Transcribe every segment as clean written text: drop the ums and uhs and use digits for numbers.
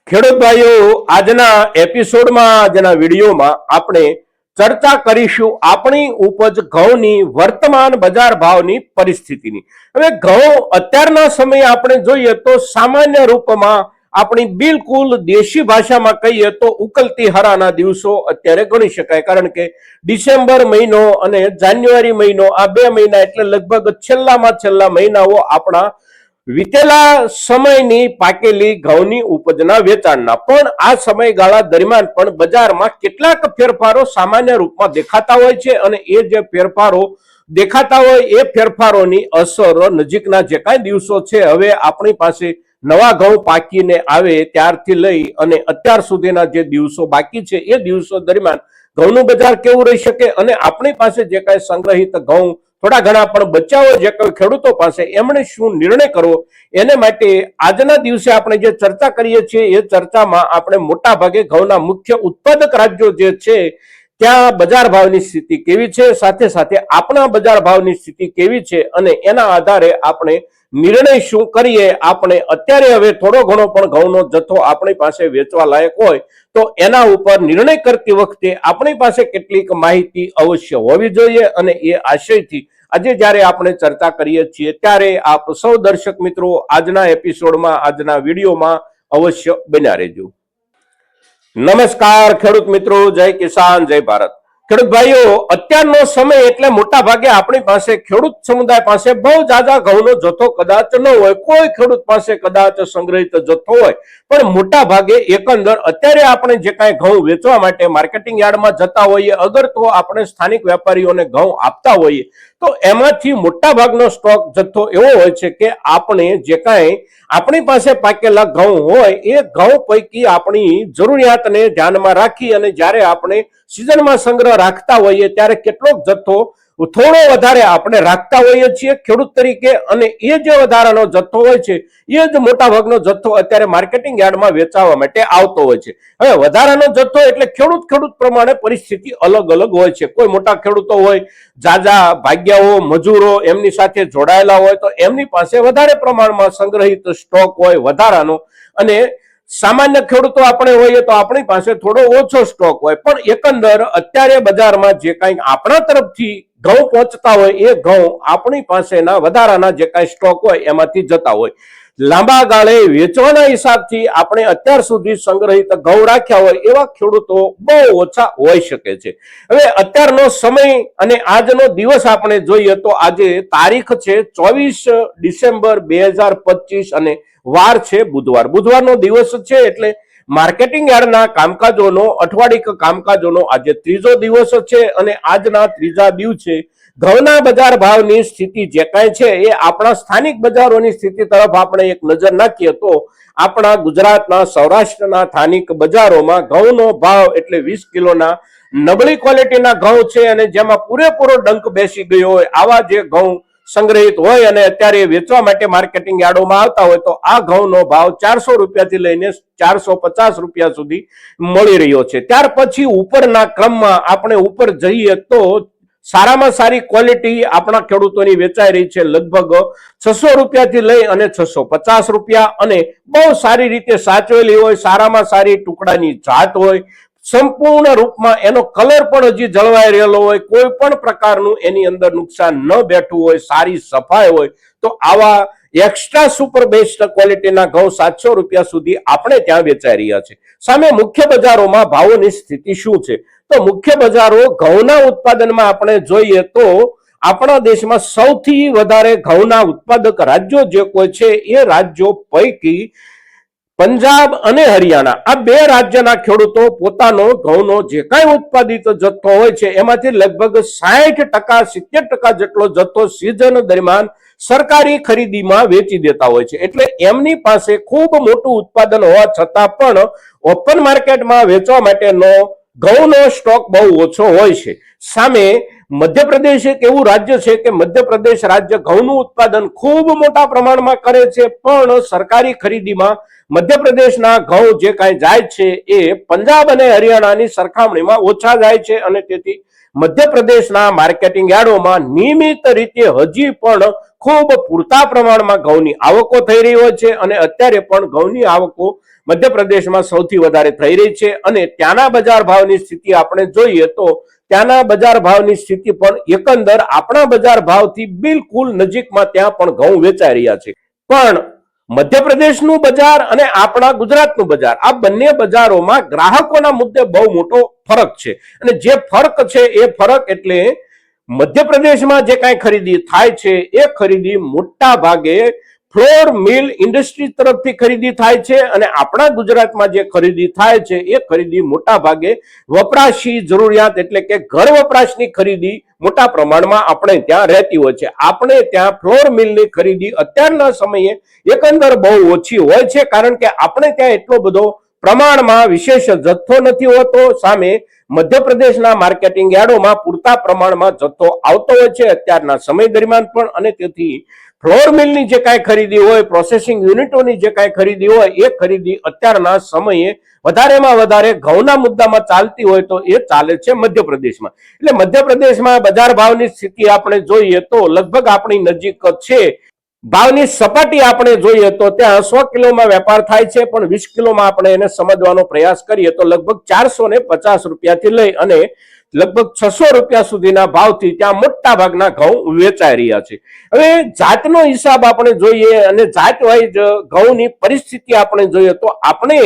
ખેડૂત ભાઈઓ, આજના એપિસોડમાં આજના વિડીયોમાં આપણે ચર્ચા કરીશું આપણી ઉપજ ઘઉંની વર્તમાન બજાર ભાવની પરિસ્થિતિની। હવે ઘઉં અત્યારના સમયે આપણે જોઈએ તો સામાન્ય રૂપમાં આપણી બિલકુલ દેશી ભાષામાં કહીએ તો ઉકલતી હરાના દિવસો અત્યારે ગણી શકાય, કારણ કે ડિસેમ્બર મહિનો અને જાન્યુઆરી મહિનો આ બે મહિના એટલે લગભગ છેલ્લામાં છેલ્લા મહિનાઓ આપણા વીતેલા સમયની પાકેલી ઘઉંની ઉપજના વેચાણના। પણ આ સમયગાળા દરમિયાન પણ બજારમાં કેટલાક ફેરફારો સામાન્ય રૂપમાં દેખાતા હોય છે અને એ જે ફેરફારો દેખાતા હોય એ ફેરફારોની અસર નજીકના જે કાંઈ દિવસો છે, હવે આપણી પાસે નવા ઘઉં પાકીને આવે ત્યારથી લઈ અને અત્યાર સુધીના જે દિવસો બાકી છે એ દિવસો દરમિયાન ઘઉંનું બજાર કેવું રહી શકે અને આપણી પાસે જે કાંઈ સંગ્રહિત ઘઉં થોડા ઘણા પણ બચાવો જે કોઈ ખેડૂતો પાસે એમણે શું નિર્ણય કરવો, એને માટે આજના દિવસે આપણે જે ચર્ચા કરીએ છીએ એ ચર્ચામાં આપણે મોટા ભાગે ઘઉંના મુખ્ય ઉત્પાદક રાજ્યો જે છે ત્યાં બજાર ભાવની સ્થિતિ કેવી છે, સાથે સાથે આપણા બજાર ભાવની સ્થિતિ કેવી છે અને એના આધારે આપણે નિર્ણય શું કરીએ। આપણે અત્યારે હવે થોડો ઘણો પણ ઘઉંનો જથ્થો આપણી પાસે વેચવા લાયક હોય તો એના ઉપર નિર્ણય કરતી વખતે આપણી પાસે કેટલીક માહિતી અવશ્ય હોવી જોઈએ અને એ આશયથી આજે જ્યારે આપણે ચર્ચા કરીએ છીએ ત્યારે આપ સૌ દર્શક મિત્રો આજના એપિસોડમાં આજના વિડીયોમાં અવશ્ય બન્યા રહેજો। નમસ્કાર ખેડૂત મિત્રો, જય કિસાન, જય ભારત। ખેડૂત ભાઈઓ, અત્યારનો સમય એટલે મોટા ભાગે આપણી પાસે ખેડૂત સમુદાય પાસે બહુ જાજા ઘઉંનો જથ્થો કદાચ ન હોય, કોઈ ખેડૂત પાસે કદાચ સંગ્રહિત જથ્થો હોય, પણ મોટા ભાગે એકંદર અત્યારે આપણે જે કાંઈ ઘઉં વેચવા માટે માર્કેટિંગ યાર્ડમાં જતા હોઈએ, અગર તો આપણે સ્થાનિક વેપારીઓને ઘઉં આપતા હોઈએ તો એમાંથી મોટા ભાગનો સ્ટોક જથ્થો એવો હોય છે કે આપણે જે કાંઈ આપણી પાસે પાકેલા ઘઉં હોય એ ઘઉં પૈકી આપણી જરૂરિયાતને ધ્યાનમાં રાખી અને જ્યારે આપણે સિઝનમાં સંગ્રહ રાખતા હોઈએ ત્યારે કેટલોક જથ્થો થોડો વધારે આપણે રાખતા હોઈએ છીએ ખેડૂત તરીકે, અને એ જે વધારાનો જથ્થો હોય છે એ જ મોટા ભાગનો જથ્થો અત્યારે માર્કેટિંગ યાર્ડમાં વેચાવા માટે આવતો હોય છે। હવે વધારાનો જથ્થો એટલે ખેડૂત પ્રમાણે પરિસ્થિતિ અલગ અલગ હોય છે। કોઈ મોટા ખેડૂતો હોય, જાજા ભાગ્યાઓ, મજૂરો એમની સાથે જોડાયેલા હોય તો એમની પાસે વધારે પ્રમાણમાં સંગ્રહિત સ્ટોક હોય વધારાનો, અને સામાન્ય ખેડૂતો આપણે હોઈએ તો આપણી પાસે થોડો ઓછો સ્ટોક હોય। પણ એકંદર અત્યારે બજારમાં જે કાંઈ આપણા તરફથી ઘઉં પહોંચતા હોય એ ઘઉં આપણી પાસેના વધારાના જે કાંઈ સ્ટોક હોય એમાંથી જતા હોય। લાંબા ગાળે વેચવાના હિસાબથી આપણે અત્યાર સુધી સંગ્રહિત ઘઉં રાખ્યા હોય એવા ખેડૂતો બહુ ઓછા હોઈ શકે છે। હવે અત્યારનો સમય અને આજનો દિવસ આપણે જોઈએ તો આજે તારીખ છે 24 ડિસેમ્બર 2025 અને વાર છે બુધવાર। બુધવારનો દિવસ છે એટલે માર્કેટિંગ યાર્ડના કામકાજોનો અઠવાડિક કામકાજોનો આજે ત્રીજો દિવસ છે અને આજના ત્રીજા દિવસે ઘઉંના બજાર ભાવની સ્થિતિ જે કાંઈ છે એ આપણા સ્થાનિક બજારોની સ્થિતિ તરફ આપણે એક નજર નાખીએ તો આપણા ગુજરાતના સૌરાષ્ટ્રના સ્થાનિક બજારોમાં ઘઉંનો ભાવ એટલે 20 કિલોના નબળી ક્વોલિટીના ઘઉં છે અને જેમાં પૂરેપૂરો ડંક બેસી ગયો હોય આવા જે ઘઉં સંગ્રહિત હોય અને અત્યારે વેચવા માટે માર્કેટિંગ યાર્ડોમાં આવતા હોય તો આ ઘઉંનો ભાવ 400 રૂપિયાથી લઈને 450 રૂપિયા સુધી મળી રહ્યો છે। ત્યાર પછી ઉપરના ક્રમમાં આપણે ઉપર જઈએ તો સારામાં સારી ક્વોલિટી આપણા ખેડૂતોની વેચાઈ રહી છે લગભગ 600 રૂપિયાથી લઈ અને 650 રૂપિયા, અને બહુ સારી રીતે સાચવેલી હોય, સારામાં સારી ટુકડાની જાત હોય, સંપૂર્ણ રૂપમાં એનો કલર પણ હજી જળવાઈ રહેલો હોય, કોઈ પણ પ્રકારનું એની અંદર નુકસાન ન બેઠું હોય, સારી સફાઈ હોય, તો આવા એક્સ્ટ્રા સુપર બેસ્ટ ક્વોલિટીના ઘઉં 700 રૂપિયા સુધી આપણે ત્યાં વેચાઈ રહ્યા છે। સામે મુખ્ય બજારોમાં ભાવોની સ્થિતિ શું છે તો મુખ્ય બજારો ઘઉંના ઉત્પાદનમાં આપણે જોઈએ તો આપણા દેશમાં સૌથી વધારે ઘઉંના ઉત્પાદક રાજ્યો જે કોઈ છે એ રાજ્યો પૈકી પંજાબ અને હરિયાણા આ બે રાજ્યના ખેડૂતો પોતાનો ઘઉંનો જે કાંઈ ઉત્પાદિત જથ્થો હોય છે એમાંથી લગભગ 60% 70% જેટલો જથ્થો સિઝન દરમિયાન સરકારી ખરીદીમાં વેચી દેતા હોય છે। એટલે એમની પાસે ખૂબ મોટું ઉત્પાદન હોવા છતાં પણ ઓપન માર્કેટમાં વેચવા માટેનો ઘઉંનો સ્ટોક બહુ ઓછો હોય છે। સામે મધ્યપ્રદેશ એક એવું રાજ્ય છે કે મધ્યપ્રદેશ રાજ્ય ઘઉંનું ઉત્પાદન ખૂબ મોટા પ્રમાણમાં કરે છે, પણ સરકારી ખરીદીમાં મધ્યપ્રદેશના ઘઉં જે કાંઈ જાય છે એ પંજાબ અને હરિયાણાની સરખામણીમાં ઓછા જાય છે અને તેથી મધ્યપ્રદેશના માર્કેટિંગ યાર્ડોમાં નિયમિત રીતે હજી પણ ખૂબ પૂરતા પ્રમાણમાં ઘઉંની આવકો થઈ રહી હોય છે અને અત્યારે પણ ઘઉંની આવકો મધ્યપ્રદેશમાં સૌથી વધારે થઈ રહી છે અને ત્યાંના બજાર ભાવની સ્થિતિ આપણે જોઈએ તો ત્યાંના બજાર ભાવની સ્થિતિ પણ એકંદર આપણા બજાર ભાવથી બિલકુલ નજીકમાં ત્યાં પણ ઘઉં વેચાઈ રહ્યા છે. પણ મધ્યપ્રદેશનું બજાર અને આપણા ગુજરાતનું બજાર આ બંને બજારોમાં ગ્રાહકોના મુદ્દે બહુ મોટો ફરક છે અને જે ફરક છે એ ફરક એટલે મધ્યપ્રદેશમાં જે કાંઈ ખરીદી થાય છે એ ખરીદી મોટા ભાગે ફ્લોર મિલ ઇન્ડસ્ટ્રી તરફથી ખરીદી થાય છે અને આપણા ગુજરાતમાં જે ખરીદી થાય છે એ ખરીદી મોટા ભાગે વપરાશી જરૂરિયાત એટલે કે ઘર વપરાશની ખરીદી મોટા પ્રમાણમાં આપણે ત્યાં રહેતી હોય છે. આપણે ત્યાં ફ્લોર મિલની ખરીદી અત્યારના સમયે એકંદર બહુ ઓછી હોય છે કારણ કે આપણે ત્યાં એટલો બધો પ્રમાણમાં વિશેષ જથ્થો નથી હોતો. સામે મધ્યપ્રદેશના માર્કેટિંગ યાર્ડોમાં પૂરતા પ્રમાણમાં જથ્થો આવતો હોય છે અત્યારના સમય દરમિયાન પણ અને તેથી ફ્લોર મિલની જે કાંઈ ખરીદી હોય પ્રોસેસિંગ યુનિટોની જે કાંઈ ખરીદી હોય એ ખરીદી અત્યારના સમયે વધારેમાં વધારે ઘઉંના મુદ્દામાં ચાલતી હોય તો એ ચાલે છે મધ્યપ્રદેશમાં. એટલે મધ્યપ્રદેશમાં બજાર ભાવની સ્થિતિ આપણે જોઈએ તો લગભગ આપણી નજીક છે. ભાવની સપાટી આપણે જોઈએ તો ત્યાં 100 કિલોમાં વેપાર થાય છે પણ 20 કિલોમાં આપણે એને સમજવાનો પ્રયાસ કરીએ તો લગભગ 450 રૂપિયાથી લઈ અને લગભગ 600 રૂપિયા સુધીના ભાવથી ત્યાં મોટા ભાગના ઘઉં વેચાઈ રહ્યા છે. હવે જાતનો હિસાબ આપણે જોઈએ અને જાત વાઇઝ ઘઉંની પરિસ્થિતિ આપણે જોઈએ તો આપણે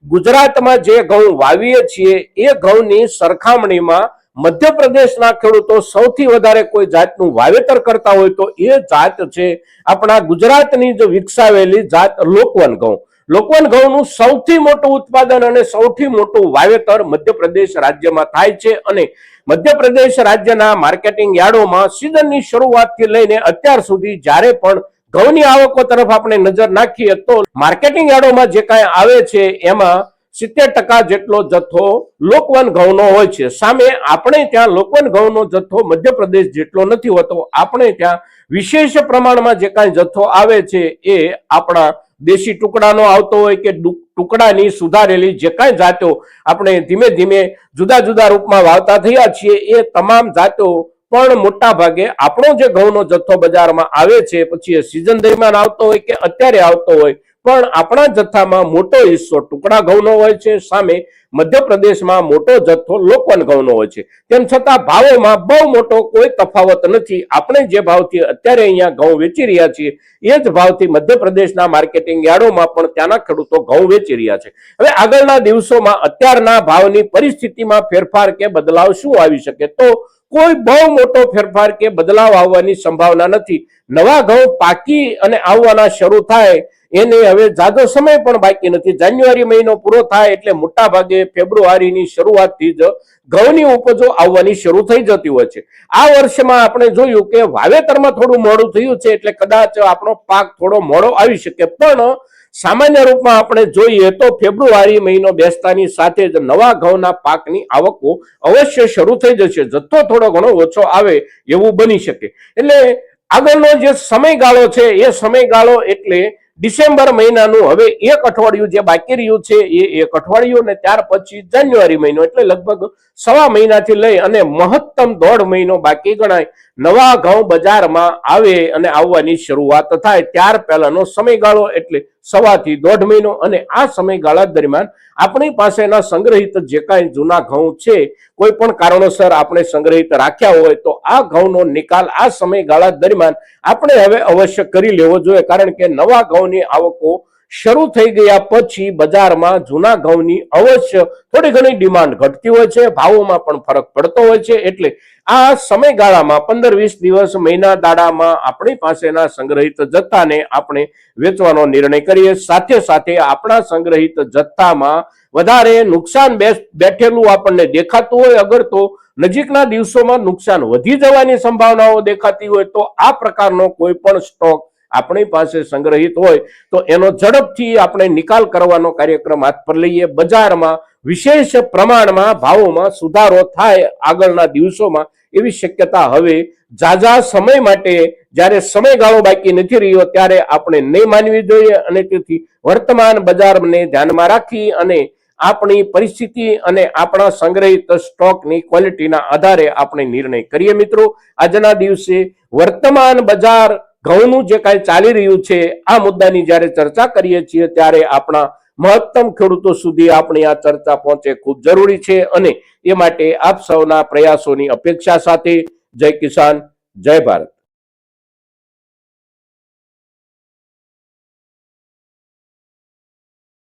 ગુજરાતમાં જે ઘઉં વાવીએ છીએ એ ઘઉંની સરખામણીમાં મધ્યપ્રદેશના ખેડૂતો સૌથી વધારે કોઈ જાતનું વાવેતર કરતા હોય તો એ જાત છે આપણા ગુજરાતની જે વિકસાવેલી જાત લોકવન ઘઉં. લોકવન ઘઉંનું સૌથી મોટું ઉત્પાદન અને સૌથી મોટું વાવેતર મધ્યપ્રદેશ રાજ્યમાં થાય છે અને મધ્યપ્રદેશ રાજ્યના માર્કેટિંગ યાર્ડોમાં સિઝનની શરૂઆતથી લઈને અત્યાર સુધી જ્યારે પણ ઘઉંની આવકો તરફ આપણે નજર નાખીએ તો માર્કેટિંગ યાર્ડોમાં જે કાંઈ આવે છે એમાં 70% જેટલો જથ્થો લોકવન ઘઉંનો હોય છે. સામે આપણે ત્યાં લોકવન ઘઉંનો જથ્થો મધ્યપ્રદેશ જેટલો નથી હોતો. આપણે ત્યાં વિશેષ પ્રમાણમાં જે કાંઈ જથ્થો આવે છે એ આપણા દેશી ટુકડાનો આવતો હોય કે ટુકડાની સુધારેલી જે કાંઈ જાતો આપણે ધીમે ધીમે જુદા જુદા રૂપમાં વાવતા થયા છીએ એ તમામ જાતો પણ મોટા ભાગે આપણો જે ઘઉંનો જથ્થો બજારમાં આવે છે પછી એ સિઝન દરમિયાન આવતો હોય કે અત્યારે આવતો હોય પણ આપણા જથ્થામાં મોટો હિસ્સો ટુકડા ઘઉંનો હોય છે. સામે મધ્યપ્રદેશમાં મોટો જથ્થો લોકવન ઘઉંનો હોય છે. તેમ છતાં ભાવોમાં બહુ મોટો કોઈ તફાવત નથી. આપણે જે ભાવથી અત્યારે અહીંયા ઘઉં વેચી રહ્યા છીએ એ જ ભાવથી મધ્યપ્રદેશના માર્કેટિંગ યાર્ડોમાં પણ ત્યાંના ખેડૂતો ઘઉં વેચી રહ્યા છે. હવે આગળના દિવસોમાં અત્યારના ભાવની પરિસ્થિતિમાં ફેરફાર કે બદલાવ શું આવી શકે તો કોઈ બહુ મોટો ફેરફાર કે બદલાવ આવવાની સંભાવના નથી. નવા ઘઉં પાકી અને આવવાના શરૂ થાય એને હવે જાજો સમય પણ બાકી નથી. જાન્યુઆરી મહિનો પૂરો થાય એટલે મોટા ભાગે ફેબ્રુઆરીની શરૂઆતથી જ ઘઉંની ઉપજો આવવાની શરૂ થઈ જતી હોય છે. આ વર્ષમાં આપણે જોયું કે વાવેતરમાં થોડું મોડું થયું છે એટલે કદાચ આપણો પાક થોડો મોડો આવી શકે પણ સામાન્ય રૂપમાં આપણે જોઈએ તો ફેબ્રુઆરી મહિનો બેસતાની સાથે જ નવા ઘઉંના પાકની આવકો અવશ્ય શરૂ થઈ જશે. જથ્થો થોડો ઘણો ઓછો આવે એવું બની શકે. એટલે આગળનો જે સમયગાળો છે એ સમયગાળો એટલે ડિસેમ્બર મહિનાનું હવે એક અઠવાડિયું જે બાકી રહ્યું છે એ એક અઠવાડિયું ને ત્યાર પછી જાન્યુઆરી મહિનો એટલે લગભગ સવા મહિનાથી લઈ અને મહત્તમ 1.5 મહિનો બાકી ગણાય નવા ઘઉં બજારમાં આવે અને આવવાની શરૂઆત થાય ત્યાર પહેલાનો સમયગાળો એટલે સવાથી 1.5 મહિનો અને આ સમયગાળા દરમિયાન આપણી પાસેના સંગ્રહિત જે કાંઈ જૂના ઘઉં છે કોઈ પણ કારણોસર આપણે સંગ્રહિત રાખ્યા હોય તો આ ઘઉંનો નિકાલ આ સમયગાળા દરમિયાન આપણે હવે અવશ્ય કરી લેવો જોઈએ કારણ કે નવા ઘઉંની આવકો શરૂ થઈ ગયા પછી બજારમાં જૂના ઘઉંની અવશ્ય થોડી ઘણી ડિમાન્ડ ઘટતી હોય છે. ભાવોમાં પણ ફરક પડતો હોય છે. એટલે આ સમયગાળામાં 15-20 દિવસ મહિના દાડામાં આપણી પાસેના સંગ્રહિત જથ્થાને આપણે વેચવાનો નિર્ણય કરીએ. સાથે સાથે આપણા સંગ્રહિત જથ્થામાં વધારે નુકસાન બેઠેલું આપણને દેખાતું હોય અગર તો નજીકના દિવસોમાં નુકસાન વધી જવાની સંભાવનાઓ દેખાતી હોય તો આ પ્રકારનો કોઈ પણ સ્ટોક આપણી પાસે સંગ્રહિત હોય તો એનો ઝડપથી આપણે નિકાલ કરવાનો કાર્યક્રમ હાથ પર લઈએ. બજારમાં વિશેષ પ્રમાણમાં ભાવોમાં સુધારો થાય આગળના દિવસોમાં એવી શક્યતા હવે ઝાઝા સમય માટે જ્યારે સમયગાળો બાકી નથી રહ્યો ત્યારે આપણે નહીં માનવી જોઈએ અને તેથી વર્તમાન બજારને ધ્યાનમાં રાખી અને આપણી પરિસ્થિતિ અને આપણા સંગ્રહિત સ્ટોકની ક્વોલિટીના આધારે આપણે નિર્ણય કરીએ. મિત્રો, આજના દિવસે વર્તમાન બજાર ઘઉંનું જે કાંઈ ચાલી રહ્યું છે આ મુદ્દાની જ્યારે ચર્ચા કરીએ છીએ ત્યારે આપણા મહત્તમ ખેડૂતો સુધી આપણી આ ચર્ચા પહોંચે ખૂબ જરૂરી છે અને એ માટે આપ સૌના પ્રયાસોની અપેક્ષા સાથે જય કિસાન, જય ભારત.